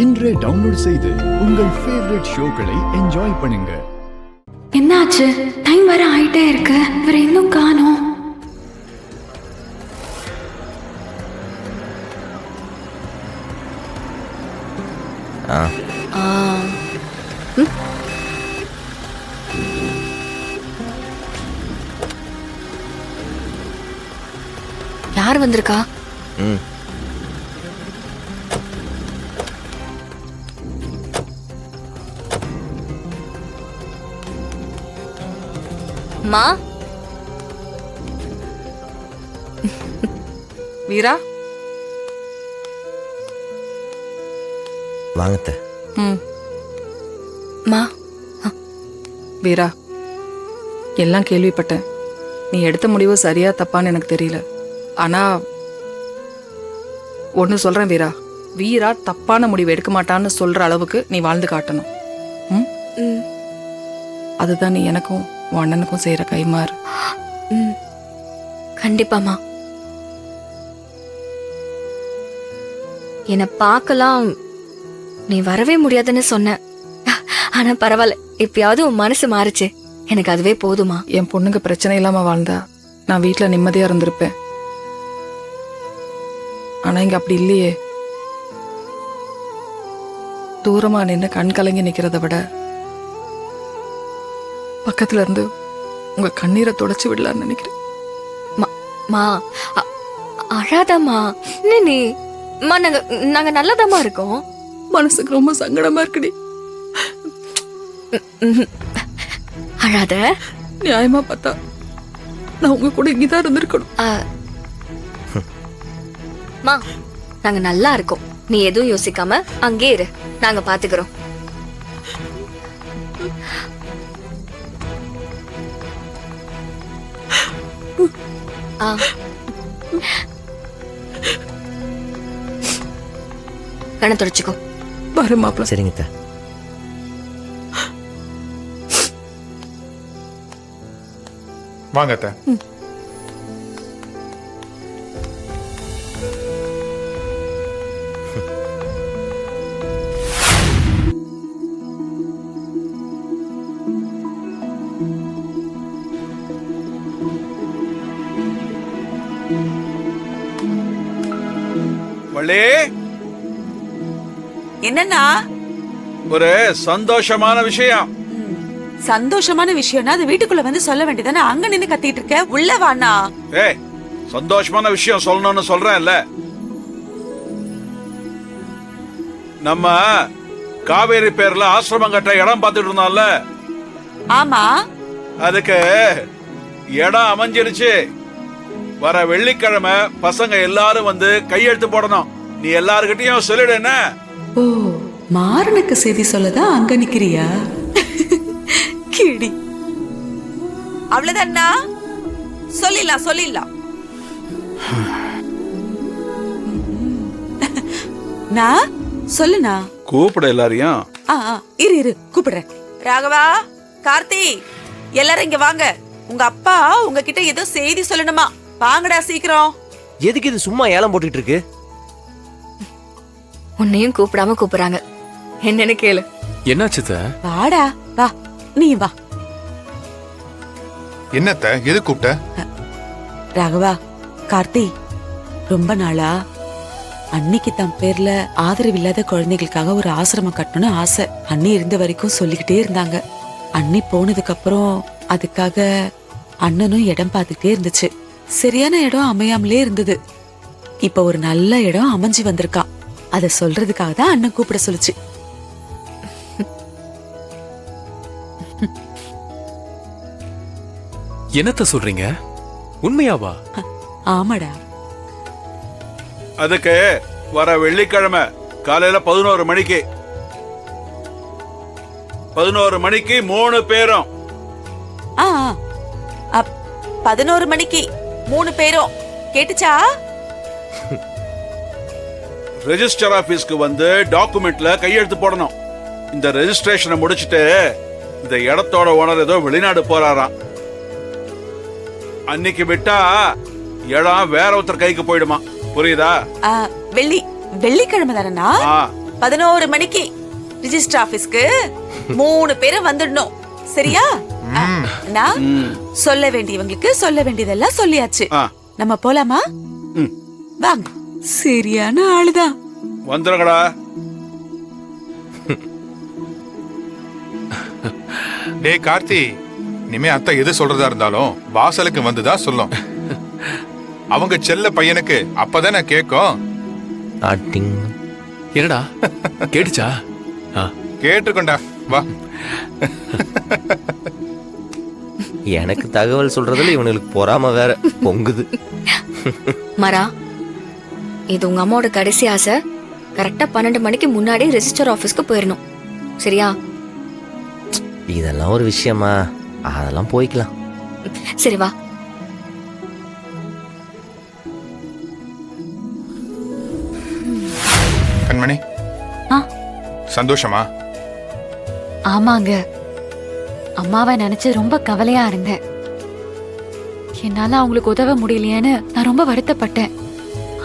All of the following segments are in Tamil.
இன்றே டவுன்லோட் செய்து உங்கள் ஃபேவரட் ஷோக்களை என்ஜாய் பண்ணுங்க. என்னாச்சு? டைம் வர ஆயிட்டே இருக்கு, வேற இன்னும் காணோம். யார் வந்திருக்கா? மா வீரா வாங்கத்த. மா வீரா, எல்லாம் கேள்விப்பட்டேன். நீ எடுத்த முடிவு சரியா தப்பான்னு எனக்கு தெரியல. ஆனா ஒன்னு சொல்றேன் வீரா, வீரா தப்பான முடிவு எடுக்க மாட்டான்னு சொல்ற அளவுக்கு நீ வாழ்ந்து காட்டணும். அதுதான் நீ எனக்கும் உன் அண்ணனுக்கும் செய்யற கைமாறு. கண்டிப்பாமா. என்னை பார்க்கலாம் நீ வரவே முடியாதுன்னு சொன்ன. ஆனா பரவாயில்ல, இப்பயாவது உன் மனசு மாறுச்சு. எனக்கு அதுவே போதுமா. என் பொண்ணுங்க பிரச்சனை இல்லாம வாழ்ந்தா நான் வீட்டுல நிம்மதியா இருந்திருப்பேன். ஆனா இங்க அப்படி இல்லையே. தூரமா நின்று கண் கலங்கி நிக்கிறத விட பக்கத்துல இருந்து உங்க கண்ணீரை தொடச்சு விடலான்னு நினைக்கிறேன். மா அழாதம்மா. நீ நாங்க நல்லதாமா இருக்கோம். மனசுக்கு ரொம்ப சங்கடமா இருக்குடி. அழாத. நியாயமா பார்த்தா நான் உங்க கூட இங்கதான் இருந்திருக்கணும். மா நாங்க நல்லா இருக்கோம், நீ எதுவும் யோசிக்காம அங்கே இரு, நாங்க பாத்துக்கிறோம். கண்ணை தொடச்சுக்கோ. வர மாப்பிள்ள. சரிங்க. வாங்க. வள்ளி, என்னன்னா ஒரு சந்தோஷமான விஷயம். சந்தோஷமான விஷயம்னா அது வீட்டுக்குள்ள வந்து சொல்ல வேண்டியதானே? அங்க நின்னு கத்திட்டு இருக்க, உள்ள வாண்ணா. ஏய், சந்தோஷமான விஷயம் சொல்லணும்னு சொல்றேன்ல. நம்ம காவேரி பேர்ல ஆசிரமம் கட்ட இடம் பார்த்துட்டு இருந்தோம்ல. ஆமா, அதுக்கு இடம் அமைஞ்சிருச்சு. வர வெள்ளிக்கிழமை பசங்க எல்லாரும் வந்து கையெழுத்து போடணும். நீ எல்லார்கிட்டயும் சொல்லிடு. என்ன? ஓ, மாறனுக்கு செய்தி சொல்லதான் அங்க நிக்கிறியா? கிடி, அவ்வளவுதான்னா? சொல்லிடலாம். நான் சொல்லுனா கூப்பிட எல்லாரையும். இரு கூப்பிடுறேன். ராகவா, கார்த்தி, எல்லாரும் இங்க வாங்க. உங்க அப்பா உங்ககிட்ட ஏதோ செய்தி சொல்லணுமா. வாங்கடா சீக்கிரம். எதுக்கு இது சும்மா ஏலம் போட்டுட்டு இருக்கு? உன்னையும் கூப்பிடாம கூப்பிடுறாங்க, என்னன்னு கேளு. என்னாச்சு? வாடா, வா, நீ வா. என்னத்த, எது கூப்பிட்ட? ராகவா, கார்த்தி, ரொம்ப நாளா அன்னிக்கு தம் பேர்ல ஆதரவு இல்லாத குழந்தைகளுக்காக ஒரு ஆசிரமம் கட்டணும்னு ஆசை. அண்ணி இருந்த வரைக்கும் சொல்லிக்கிட்டே இருந்தாங்க. அண்ணி போனதுக்கு அப்புறம் அதுக்காக அண்ணனும் இடம் பார்த்துக்கிட்டே இருந்துச்சு. சரியான இடம் அமையாமலே இருந்தது. இப்ப ஒரு நல்ல இடம் அமைஞ்சு வந்திருக்கான். அத சொல்றதுக்காக தான் அண்ணன் கூப்பிட சொல்லுச்சு. என்னத்த சொல்றீங்க? உண்மையாவா? ஆமாடா. அதுக்கு வர வெள்ளிக்கிழமை காலையில 11 மணிக்கு 3 பேரும். 11 மணிக்கு 3 பேரும். கேட்டுச்சா? ரெஜிஸ்டர் ஆபீஸ்க்கு வந்து டாக்குமெண்ட்ல கையெழுத்து போடணும். இந்த ரெஜிஸ்ட்ரேஷனை முடிச்சிட்டு இந்த இடத்தோட ஓனர் ஏதோ வெளிநாடு போறாராம். அன்னைக்கு விட்டா இடம் வேற ஒருத்தர் கைக்கு போயிடுமா. புரியுதா? வெள்ளிக்கிழமை தானே? 11 மணிக்கு ரிஜிஸ்டர் ஆபீஸ்க்கு 3 பேரும் வந்துடணும். சரியா? நான் சொல்ல வேண்டியவங்களுக்கு சொல்ல வேண்டியதெல்லாம் சொல்லியாச்சு. ஆ. நம்ம போலாமா? ம். வாங்க. சரியான ஆளுதான். வந்துருங்கடா. டேய் கார்த்தி, இனிமே அத்தை எது சொல்றதா இருந்தாலும் வாசலுக்கு வந்துதான் சொல்லும். அவங்க செல்ல பையனுக்கு அப்பதானே கேக்கும். அட்டிங். என்னடா கேட்டுச்சா? ஆ, கேட்டுக்கொண்டா வா. எனக்கு தகவல் சொல்றதுல இவனுக்கு பொறாம வேற பொங்குது. மரா, இது உங்க அம்மாவோட கடைசி ஆசை. கரெக்டா 12 மணிக்கு முன்னாடி ரெஜிஸ்டர் ஆபீஸ்க்கு போயிடணும். சரியா? இதெல்லாம் ஒரு விஷயமா? அதெல்லாம் போய்க்கலாம். சரி வா. கண்மணி, ஆ? சந்தோஷமா? ஆமாங்க, அம்மாவை நினைச்சு ரொம்ப கவலையா இருந்தேன். என்னால அவங்களுக்கு உதவ முடியலையேன்னு நான் ரொம்ப வருத்தப்பட்டேன்.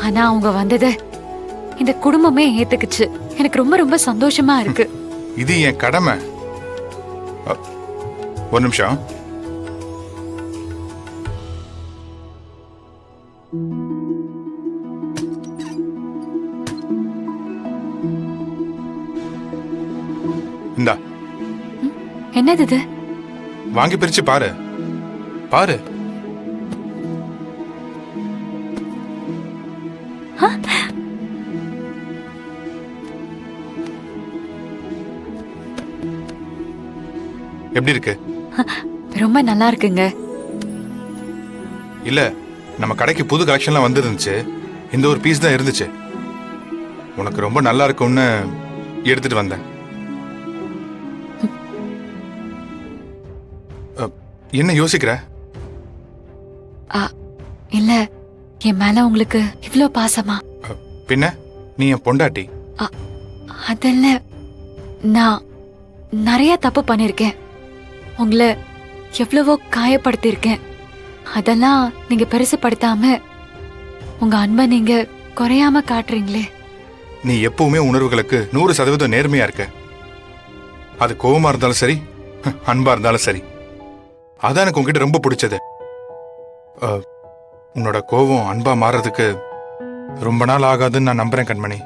ஆனா அவங்க வந்தது இந்த குடும்பமே ஏத்துக்குச்சு. எனக்கு ரொம்ப ரொம்ப சந்தோஷமா இருக்கு. இது என் கடமை. ஒரு நிமிஷம். இந்தா, என்னது இது? வாங்கி பிரிச்சு பாரு. பாரு. எப்படி இருக்கு? ரொம்ப நல்லா இருக்குங்க. இல்ல, நம்ம கடைக்கு புது கலெக்ஷன்லாம் வந்துருந்துச்சு. இந்த ஒரு பீஸ் தான் இருந்துச்சு. உனக்கு ரொம்ப நல்லா இருக்கும்னு எடுத்துட்டு வந்தேன். என்ன யோசிக்கிற? இல்ல, என் மேல உங்களுக்கு இவ்ளோ பாசமா? பின்ன நீ என் பொண்டாட்டி. அதல்ல, நான் நிறைய தப்பு பண்ணிருக்கேன். உங்களை எவ்வளவோ காயப்படுத்திருக்கேன். அதெல்லாம் நீங்க பெருசுப்படுத்தாம உங்க அன்பை நீங்க குறையாம காட்டுறீங்களே. நீ எப்பவுமே உணர்வுகளுக்கு 100% நேர்மையா இருக்க. அது கோவமா இருந்தாலும் சரி, அன்பா இருந்தாலும் சரி. அதான் எனக்கு உங்ககிட்ட ரொம்ப பிடிச்சது. உன்னோட கோவம் அன்பா மாறதுக்கு ரொம்ப நாள் ஆகாதுன்னு நான் நம்புறேன் கண்மணி.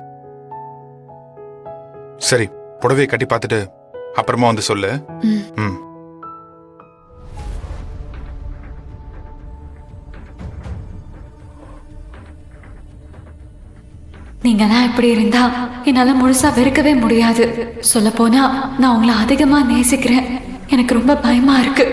சரி, புடவையை கட்டி பார்த்துட்டு அப்புறமா வந்து சொல்லு. ம். நீங்கலாம் இப்படி இருந்தா என்னால முழுசா வெறுக்கவே முடியாது. சொல்ல போனா நான் உங்களை அதிகமா நேசிக்கிறேன். எனக்கு ரொம்ப பயமா இருக்கு.